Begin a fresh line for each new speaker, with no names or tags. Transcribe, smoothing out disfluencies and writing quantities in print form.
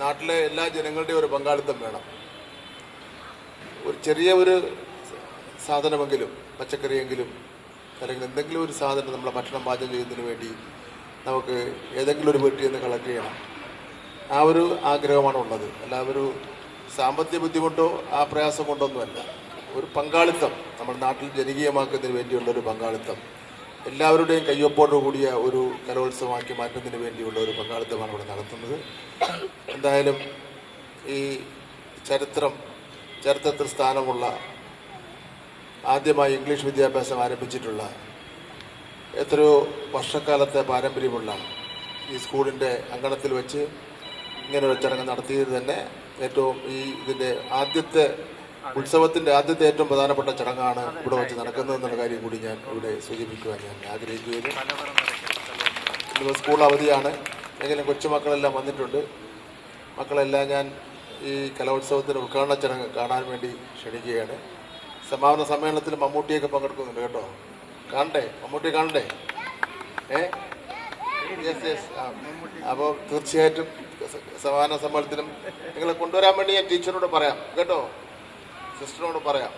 നാട്ടിലെ എല്ലാ ജനങ്ങളുടെയും ഒരു പങ്കാളിത്തം വേണം. ഒരു ചെറിയ ഒരു സാധനമെങ്കിലും, പച്ചക്കറിയെങ്കിലും അല്ലെങ്കിൽ എന്തെങ്കിലും ഒരു സാധനം നമ്മളെ ഭക്ഷണം പാചകം ചെയ്യുന്നതിന് വേണ്ടി നമുക്ക് ഏതെങ്കിലും ഒരു വീട്ടിൽ നിന്ന് കളക്ട് ചെയ്യണം. ആ ഒരു ആഗ്രഹമാണ് ഉള്ളത്. അല്ല ഒരു സാമ്പത്തിക ബുദ്ധിമുട്ടോ ആ പ്രയാസം കൊണ്ടൊന്നുമല്ല. ഒരു പങ്കാളിത്തം നമ്മുടെ നാട്ടിൽ ജനകീയമാക്കുന്നതിന് വേണ്ടിയുള്ള ഒരു പങ്കാളിത്തം, എല്ലാവരുടെയും കയ്യൊപ്പോടു കൂടിയ ഒരു കലോത്സവമാക്കി മാറ്റുന്നതിന് വേണ്ടിയുള്ള ഒരു പങ്കാളിത്തമാണ് ഇവിടെ നടത്തുന്നത്. എന്തായാലും ഈ ചരിത്രത്തിൽ സ്ഥാനമുള്ള ആദ്യമായി ഇംഗ്ലീഷ് വിദ്യാഭ്യാസം ആരംഭിച്ചിട്ടുള്ള എത്രയോ വർഷക്കാലത്തെ പാരമ്പര്യമുള്ള ഈ സ്കൂളിൻ്റെ അങ്കണത്തിൽ വെച്ച് ഇങ്ങനൊരു ചടങ്ങ് നടത്തിയത് തന്നെ ഏറ്റവും ഇതിൻ്റെ ആദ്യത്തെ ഉത്സവത്തിൻ്റെ ആദ്യത്തെ ഏറ്റവും പ്രധാനപ്പെട്ട ചടങ്ങാണ് ഇവിടെ വെച്ച് നടക്കുന്നതെന്നുള്ള കാര്യം കൂടി ഞാൻ ഇവിടെ സൂചിപ്പിക്കുവാൻ ഞാൻ ആഗ്രഹിക്കുകയും, ഇന്ന് സ്കൂൾ അവധിയാണ് എങ്കിലും കൊച്ചുമക്കളെല്ലാം വന്നിട്ടുണ്ട്. മക്കളെല്ലാം ഞാൻ ഈ കലോത്സവത്തിൻ്റെ ഉദ്ഘാടന ചടങ്ങ് കാണാൻ വേണ്ടി ക്ഷണിക്കുകയാണ്. സമാപന സമ്മേളനത്തിൽ മമ്മൂട്ടിയൊക്കെ പങ്കെടുക്കുന്നുണ്ട് കേട്ടോ. കാണണ്ടേ? മമ്മൂട്ടി കാണണ്ടേ? യെസ്. അപ്പോൾ തീർച്ചയായിട്ടും സമാപന സമ്മേളനത്തിനും നിങ്ങളെ കൊണ്ടുവരാൻ വേണ്ടി ഞാൻ ടീച്ചറോട് പറയാം കേട്ടോ, സിസ്റ്ററിനോട് പറയാം.